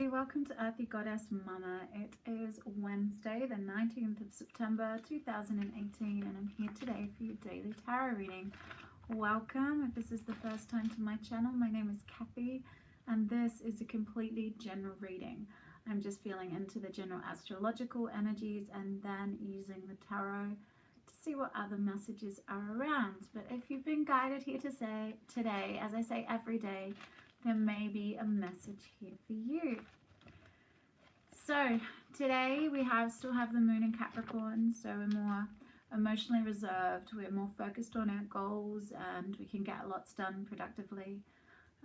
Welcome to Earthy Goddess Mama. It is Wednesday, the 19th of September 2018, and I'm here today for your daily tarot reading. Welcome. If this is the first time to my channel, my name is Kathy, and this is a completely general reading. I'm just feeling into the general astrological energies and then using the tarot to see what other messages are around. But if you've been guided here to say today, as I say every day, there may be a message here for you. So today we still have the moon in Capricorn, so we're more emotionally reserved, we're more focused on our goals, and we can get lots done productively.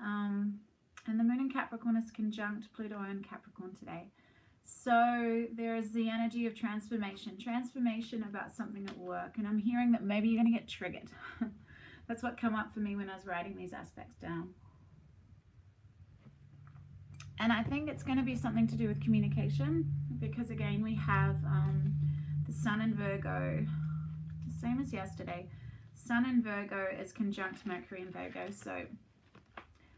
And the moon in Capricorn is conjunct Pluto in Capricorn today. So there is the energy of transformation about something at work, and I'm hearing that maybe you're going to get triggered. That's what came up for me when I was writing these aspects down. And I think it's going to be something to do with communication, because again we have the Sun in Virgo, the same as yesterday. Sun in Virgo is conjunct Mercury in Virgo, so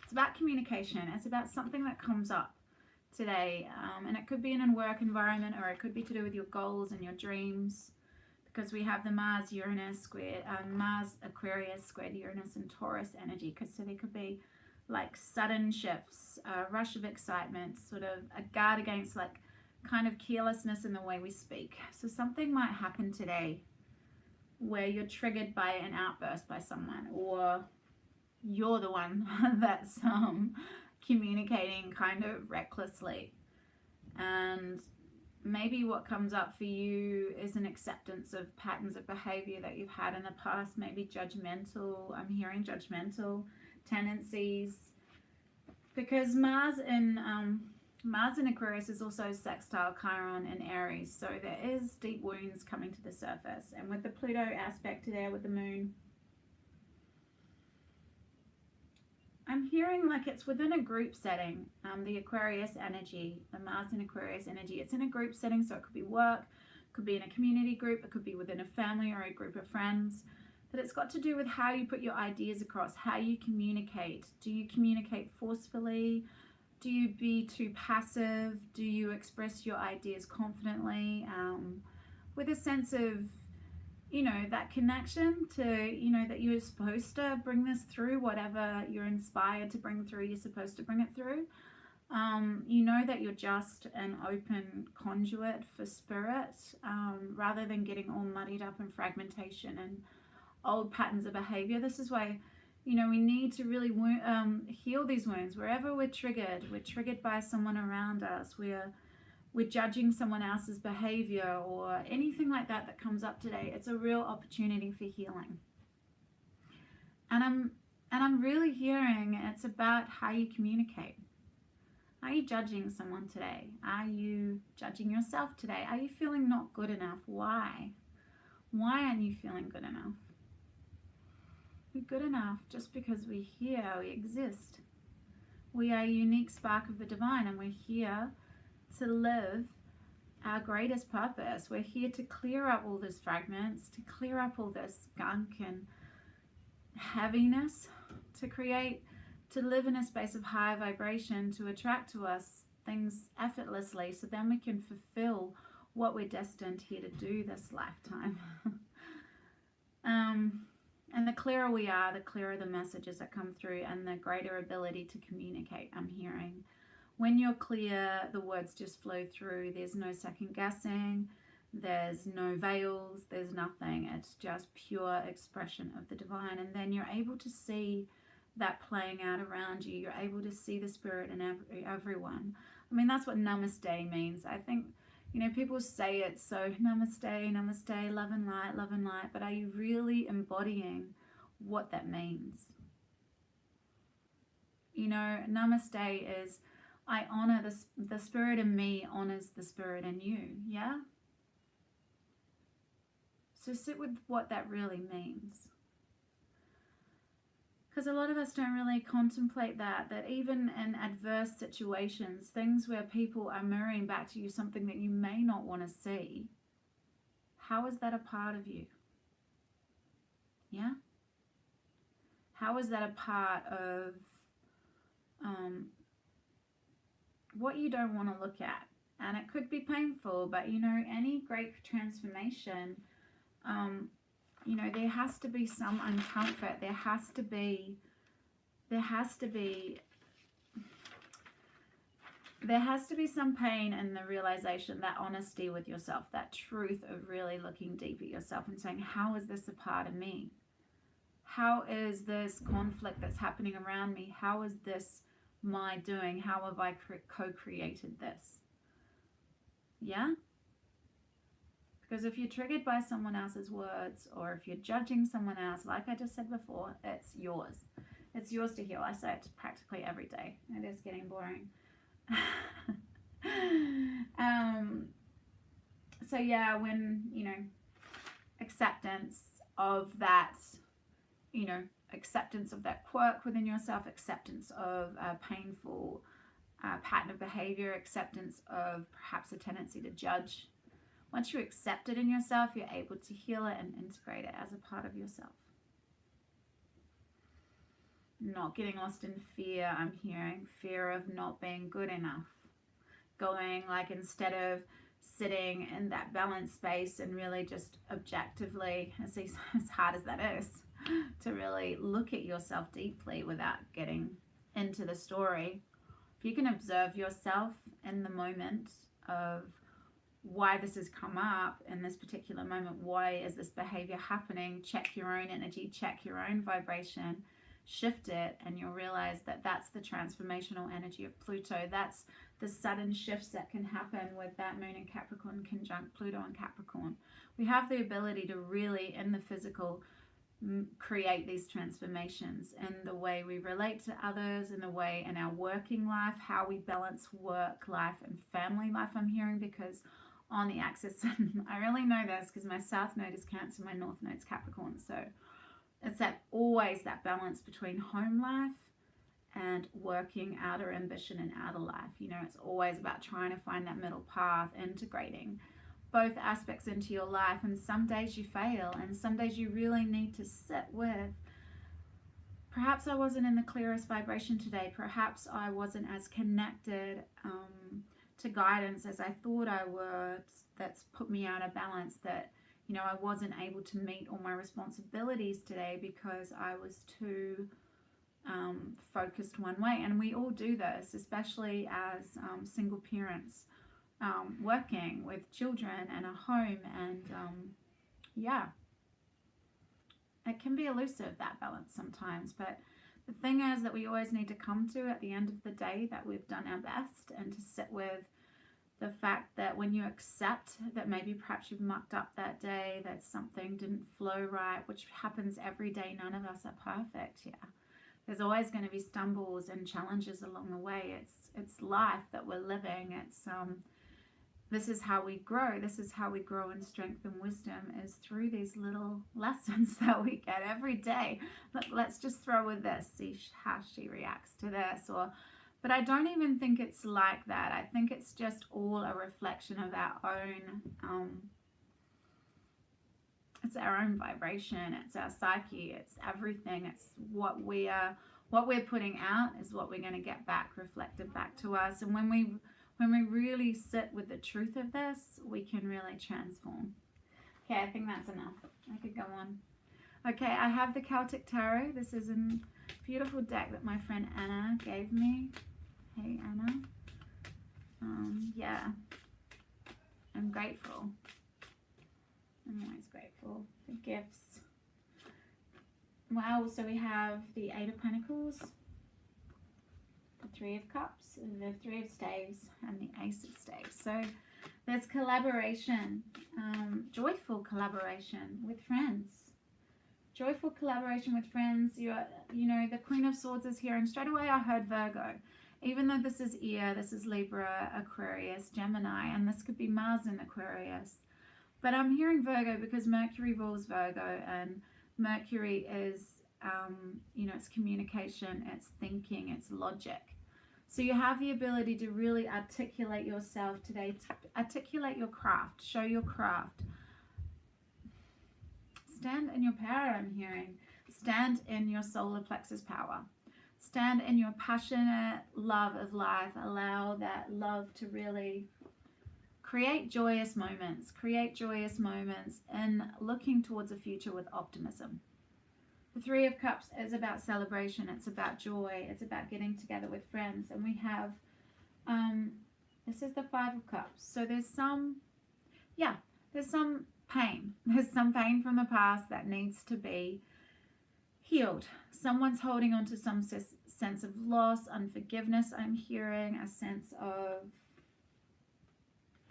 it's about communication. It's about something that comes up today, and it could be in a work environment, or it could be to do with your goals and your dreams, because we have the Mars Uranus squared, Mars Aquarius squared Uranus and Taurus energy. So there could be like sudden shifts, a rush of excitement, sort of a guard against like kind of carelessness in the way we speak. So something might happen today where you're triggered by an outburst by someone, or you're the one that's communicating kind of recklessly. And maybe what comes up for you is an acceptance of patterns of behavior that you've had in the past, maybe judgmental. I'm hearing judgmental tendencies, because Mars in Aquarius is also sextile Chiron in Aries, so there is deep wounds coming to the surface. And with the Pluto aspect there with the moon, I'm hearing like it's within a group setting. The Aquarius energy, the Mars in Aquarius energy, it's in a group setting, so it could be work, could be in a community group, it could be within a family or a group of friends. But it's got to do with how you put your ideas across, how you communicate. Do you communicate forcefully? Do you be too passive? Do you express your ideas confidently, with a sense of, that connection to, that you're supposed to bring this through, whatever you're inspired to bring through, you're supposed to bring it through. That you're just an open conduit for spirit, rather than getting all muddied up in fragmentation and old patterns of behavior. This is why, we need to really heal these wounds. Wherever we're triggered by someone around us, we're judging someone else's behavior or anything like that comes up today. It's a real opportunity for healing. And I'm really hearing it's about how you communicate. Are you judging someone today? Are you judging yourself today? Are you feeling not good enough? Why aren't you feeling good enough? We're good enough just because we're here, we exist. We are a unique spark of the divine, and we're here to live our greatest purpose. We're here to clear up all these fragments, to clear up all this gunk and heaviness, to live in a space of high vibration, to attract to us things effortlessly, so then we can fulfill what we're destined here to do this lifetime. And the clearer we are, the clearer the messages that come through, and the greater ability to communicate, I'm hearing. When you're clear, the words just flow through. There's no second guessing. There's no veils. There's nothing. It's just pure expression of the divine. And then you're able to see that playing out around you. You're able to see the spirit in everyone. I mean, that's what namaste means. I think, people say it, so namaste, love and light, but are you really embodying what that means? Namaste is, I honor the spirit in me honors the spirit in you, yeah? So sit with what that really means. Because a lot of us don't really contemplate that even in adverse situations, things where people are mirroring back to you something that you may not want to see, how is that a part of you? Yeah? How is that a part of what you don't want to look at. And it could be painful, but you know, any great transformation, you know, there has to be some uncomfort. There has to be some pain in the realization, that honesty with yourself, that truth of really looking deep at yourself and saying, how is this a part of me? How is this conflict that's happening around me? How is this my doing? How have I co-created this? Yeah? Because if you're triggered by someone else's words, or if you're judging someone else, like I just said before, it's yours. It's yours to heal. I say it practically every day. It is getting boring. So yeah, when, you know, acceptance of that, you know, acceptance of that quirk within yourself, acceptance of a painful pattern of behavior, acceptance of perhaps a tendency to judge. Once you accept it in yourself, you're able to heal it and integrate it as a part of yourself. Not getting lost in fear, I'm hearing. Fear of not being good enough. Going, like, instead of sitting in that balance space and really just objectively, as hard as that is, to really look at yourself deeply without getting into the story. If you can observe yourself in the moment of why this has come up in this particular moment, why is this behavior happening, check your own energy, check your own vibration, shift it, and you'll realize that that's the transformational energy of Pluto. That's the sudden shifts that can happen with that moon in Capricorn conjunct Pluto in Capricorn. We have the ability to really, in the physical, create these transformations in the way we relate to others, in the way in our working life, how we balance work life and family life, I'm hearing, because on the axis, I really know this because my south node is Cancer, my north node is Capricorn, so it's that always that balance between home life and working outer ambition and outer life. You know, it's always about trying to find that middle path, integrating both aspects into your life. And some days you fail, and some days you really need to sit with, perhaps I wasn't in the clearest vibration today, perhaps I wasn't as connected to guidance as I thought I would. That's put me out of balance, that, you know, I wasn't able to meet all my responsibilities today because I was too focused one way. And we all do this, especially as single parents, working with children and a home, and yeah, it can be elusive, that balance sometimes. But the thing is that we always need to come to, at the end of the day, that we've done our best, and to sit with the fact that when you accept that maybe perhaps you've mucked up that day, that something didn't flow right, which happens every day, none of us are perfect. Yeah, there's always going to be stumbles and challenges along the way. It's life that we're living. It's this is how we grow. This is how we grow in strength and wisdom, is through these little lessons that we get every day. Let's just throw with this, see how she reacts to this. But I don't even think it's like that. I think it's just all a reflection of our own, it's our own vibration. It's our psyche. It's everything. It's what we're putting out is what we're going to get back, reflected back to us. And when we really sit with the truth of this, we can really transform. Okay, I think that's enough. I could go on. Okay, I have the Celtic Tarot. This is a beautiful deck that my friend Anna gave me. Hey, Anna. Yeah, I'm grateful. I'm always grateful for gifts. Wow, so we have the Eight of Pentacles, the Three of Cups, the Three of Staves, and the Ace of Staves. So there's collaboration, joyful collaboration with friends. Joyful collaboration with friends. You know, the Queen of Swords is here, and straight away I heard Virgo. Even though this is ear, this is Libra, Aquarius, Gemini, and this could be Mars in Aquarius. But I'm hearing Virgo because Mercury rules Virgo, and Mercury is, you know, it's communication, it's thinking, it's logic. So you have the ability to really articulate yourself today, to articulate your craft, show your craft. Stand in your power, I'm hearing. Stand in your solar plexus power. Stand in your passionate love of life. Allow that love to really create joyous moments. Create joyous moments in looking towards a future with optimism. The Three of Cups is about celebration. It's about joy. It's about getting together with friends. And we have, this is the Five of Cups. So there's some pain. There's some pain from the past that needs to be healed. Someone's holding on to some sense of loss, unforgiveness. I'm hearing a sense of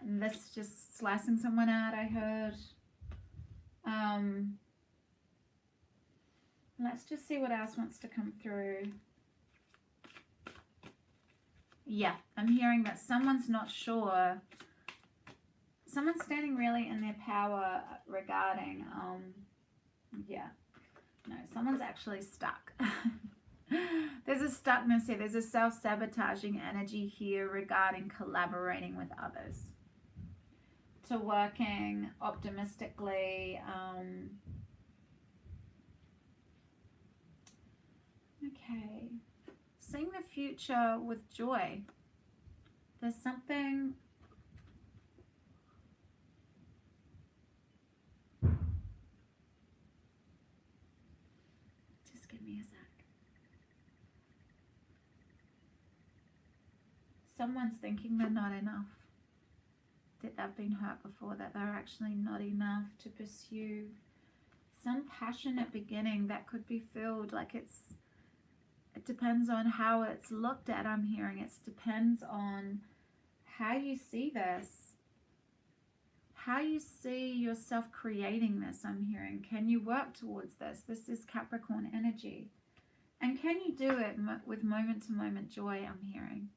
this just slicing someone out, I heard. Let's just see what else wants to come through. Yeah, I'm hearing that someone's not sure. Someone's standing really in their power regarding, no, someone's actually stuck. There's a stuckness here. There's a self-sabotaging energy here regarding collaborating with others. To working optimistically. Okay. Seeing the future with joy. There's something... Just give me a sec. Someone's thinking they're not enough. That they've been hurt before, that they're actually not enough to pursue some passionate beginning that could be filled. Like it depends on how it's looked at, I'm hearing. It depends on how you see this, how you see yourself creating this, I'm hearing. Can you work towards this? This is Capricorn energy. And can you do it with moment-to-moment joy, I'm hearing.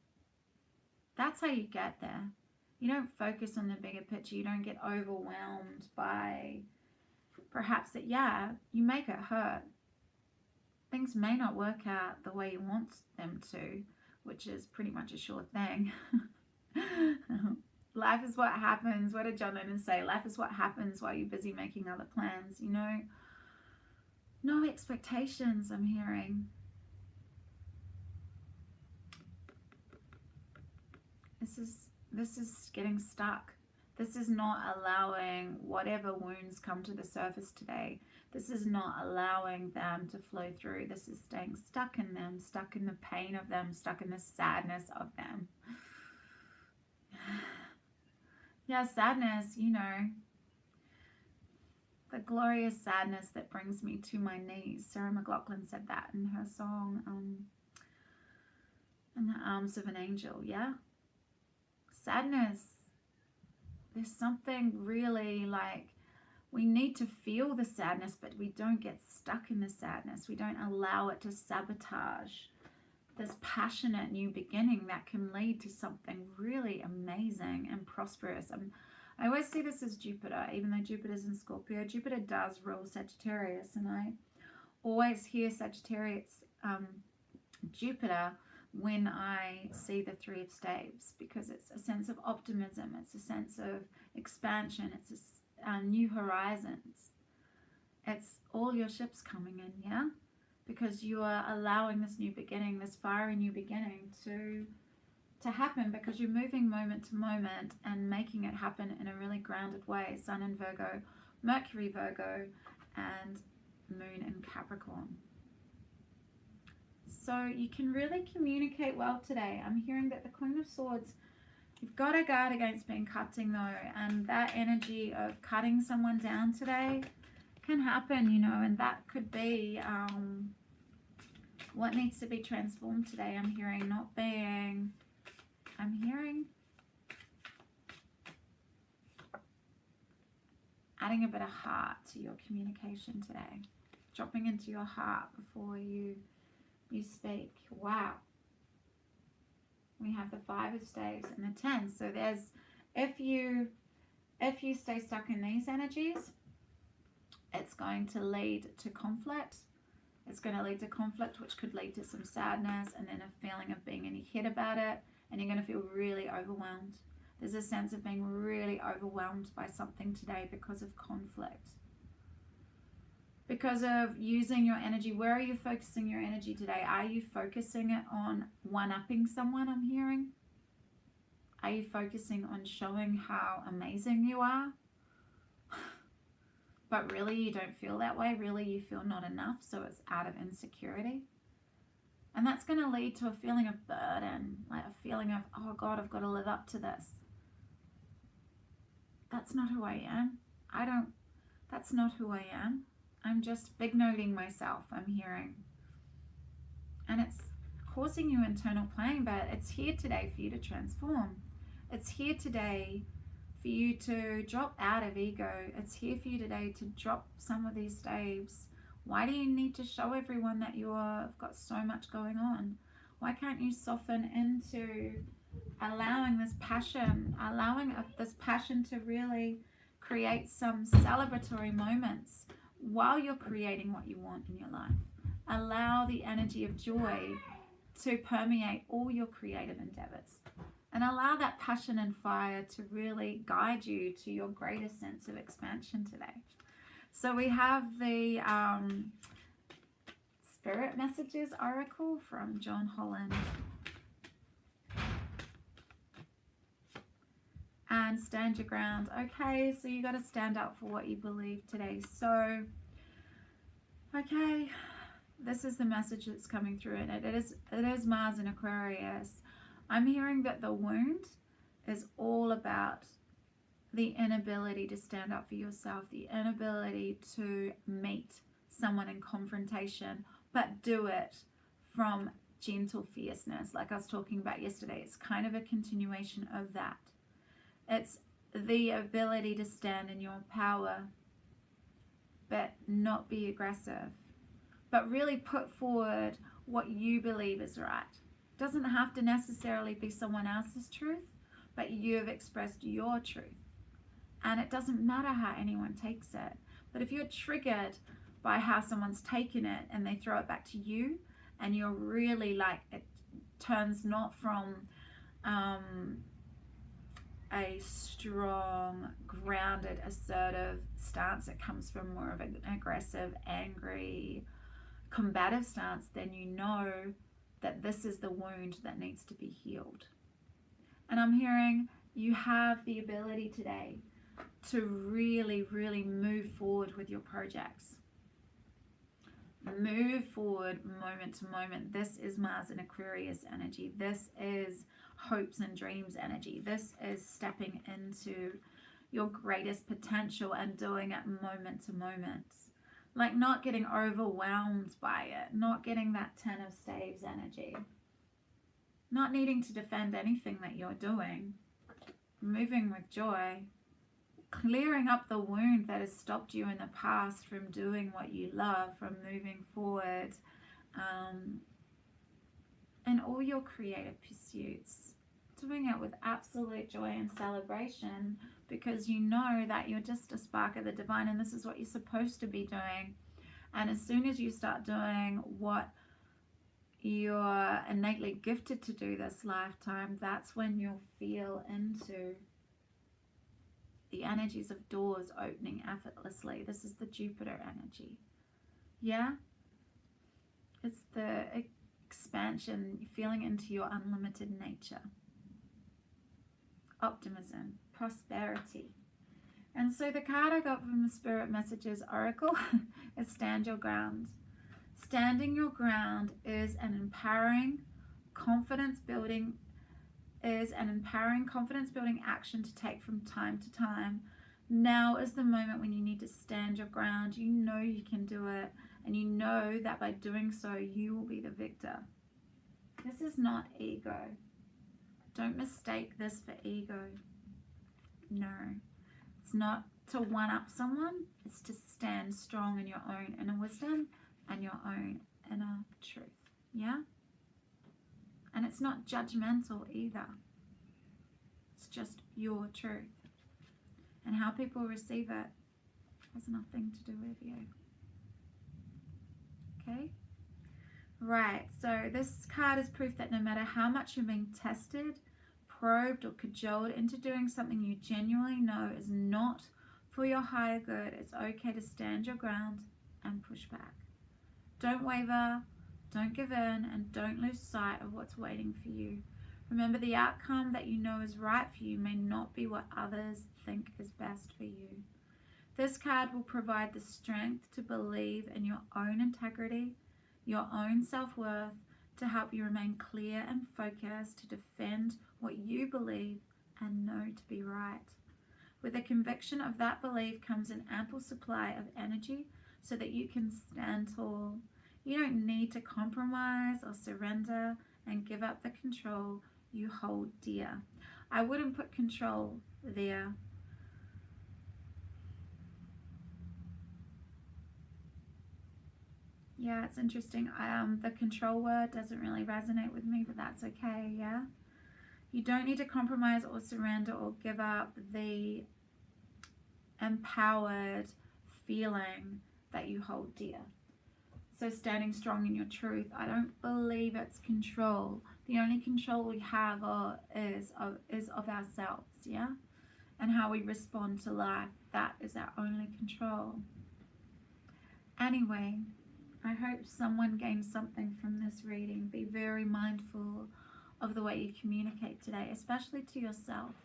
That's how you get there. You don't focus on the bigger picture. You don't get overwhelmed by perhaps that, you make it hurt. Things may not work out the way you want them to, which is pretty much a sure thing. Life is what happens. What did John Lennon say? Life is what happens while you're busy making other plans. You know, no expectations, I'm hearing. This is getting stuck. This is not allowing whatever wounds come to the surface today. This is not allowing them to flow through. This is staying stuck in them, stuck in the pain of them, stuck in the sadness of them. Yeah, sadness, you know, the glorious sadness that brings me to my knees. Sarah McLachlan said that in her song, In the Arms of an Angel, yeah? Sadness. There's something really like, we need to feel the sadness, but we don't get stuck in the sadness. We don't allow it to sabotage this passionate new beginning that can lead to something really amazing and prosperous. I always see this as Jupiter, even though Jupiter's in Scorpio. Jupiter does rule Sagittarius, and I always hear Sagittarius, Jupiter, when I see the Three of Staves, because it's a sense of optimism, it's a sense of expansion, it's new horizons. It's all your ships coming in, yeah? Because you are allowing this new beginning, this fiery new beginning to happen, because you're moving moment to moment and making it happen in a really grounded way. Sun in Virgo, Mercury Virgo, and Moon in Capricorn. So you can really communicate well today. I'm hearing that the Queen of Swords, you've got to guard against being cutting though, and that energy of cutting someone down today can happen, you know, and that could be what needs to be transformed today. I'm hearing adding a bit of heart to your communication today, dropping into your heart before you speak. Wow. We have the Five of Staves and the 10. So there's, if you stay stuck in these energies, it's going to lead to conflict. It's going to lead to conflict, which could lead to some sadness and then a feeling of being in your head about it, and you're going to feel really overwhelmed. There's a sense of being really overwhelmed by something today because of conflict. because of using your energy. Where are you focusing your energy today? Are you focusing it on one-upping someone, I'm hearing? Are you focusing on showing how amazing you are? But really you don't feel that way. Really you feel not enough, so it's out of insecurity. And that's going to lead to a feeling of burden, like a feeling of, oh God, I've got to live up to this. That's not who I am. That's not who I am. I'm just big noting myself, I'm hearing. And it's causing you internal pain, but it's here today for you to transform. It's here today for you to drop out of ego. It's here for you today to drop some of these staves. Why do you need to show everyone that you've got so much going on? Why can't you soften into allowing this passion, to really create some celebratory moments while you're creating what you want in your life? Allow the energy of joy to permeate all your creative endeavors. And allow that passion and fire to really guide you to your greatest sense of expansion today. So we have the Spirit Messages Oracle from John Holland. And stand your ground. Okay, so you got to stand up for what you believe today. So, okay, this is the message that's coming through, and it is Mars in Aquarius. I'm hearing that the wound is all about the inability to stand up for yourself, the inability to meet someone in confrontation, but do it from gentle fierceness, like I was talking about yesterday. It's kind of a continuation of that. It's the ability to stand in your power, but not be aggressive, but really put forward what you believe is right. It doesn't have to necessarily be someone else's truth, but you have expressed your truth. And it doesn't matter how anyone takes it. But if you're triggered by how someone's taken it and they throw it back to you, and you're really like, it turns not from a strong, grounded, assertive stance, it comes from more of an aggressive, angry, combative stance, then you know that this is the wound that needs to be healed. And I'm hearing you have the ability today to really, really move forward with your projects. Move forward moment to moment. This is Mars in Aquarius energy. This is hopes and dreams energy. This is stepping into your greatest potential and doing it moment to moment. Like not getting overwhelmed by it, not getting that 10 of staves energy, not needing to defend anything that you're doing, moving with joy, clearing up the wound that has stopped you in the past from doing what you love, from moving forward in all your creative pursuits, doing it with absolute joy and celebration, because you know that you're just a spark of the divine and this is what you're supposed to be doing. And as soon as you start doing what you're innately gifted to do this lifetime, that's when you'll feel into the energies of doors opening effortlessly. This is the Jupiter energy. Yeah? It's the expansion, feeling into your unlimited nature. Optimism, prosperity. And so the card I got from the Spirit Messages Oracle is Stand Your Ground. Standing your ground is an empowering, confidence building action to take from time to time. Now is the moment when you need to stand your ground. You know you can do it, and you know that by doing so you will be the victor. This is not ego. Don't mistake this for ego. No. It's not to one-up someone. It's to stand strong in your own inner wisdom and your own inner truth. Yeah? And it's not judgmental either. It's just your truth. And how people receive it has nothing to do with you. Okay? Right, so this card is proof that no matter how much you're being tested, probed, or cajoled into doing something you genuinely know is not for your higher good, it's okay to stand your ground and push back. Don't waver, don't give in, and don't lose sight of what's waiting for you. Remember, the outcome that you know is right for you may not be what others think is best for you. This card will provide the strength to believe in your own integrity, your own self-worth, to help you remain clear and focused to defend what you believe and know to be right. With the conviction of that belief comes an ample supply of energy so that you can stand tall. You don't need to compromise or surrender and give up the control you hold dear. I wouldn't put control there. Yeah, it's interesting. The control word doesn't really resonate with me, but that's okay, yeah? You don't need to compromise or surrender or give up the empowered feeling that you hold dear. So standing strong in your truth, I don't believe it's control. The only control we have is of ourselves, yeah? And how we respond to life, that is our only control. Anyway, I hope someone gains something from this reading. Be very mindful of the way you communicate today, especially to yourself.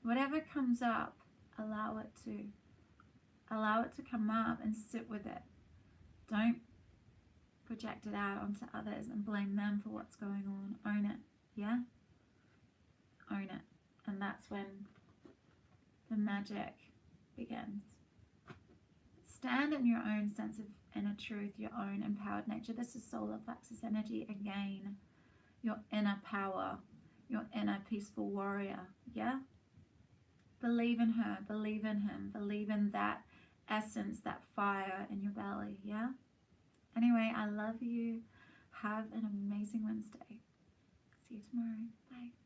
Whatever comes up, allow it to come up and sit with it. Don't project it out onto others and blame them for what's going on. Own it, yeah? Own it. And that's when the magic begins. Stand in your own sense of inner truth, your own empowered nature. This is solar plexus energy again. Your inner power, your inner peaceful warrior, yeah? Believe in her, believe in him, believe in that essence, that fire in your belly, yeah? Anyway, I love you. Have an amazing Wednesday. See you tomorrow. Bye.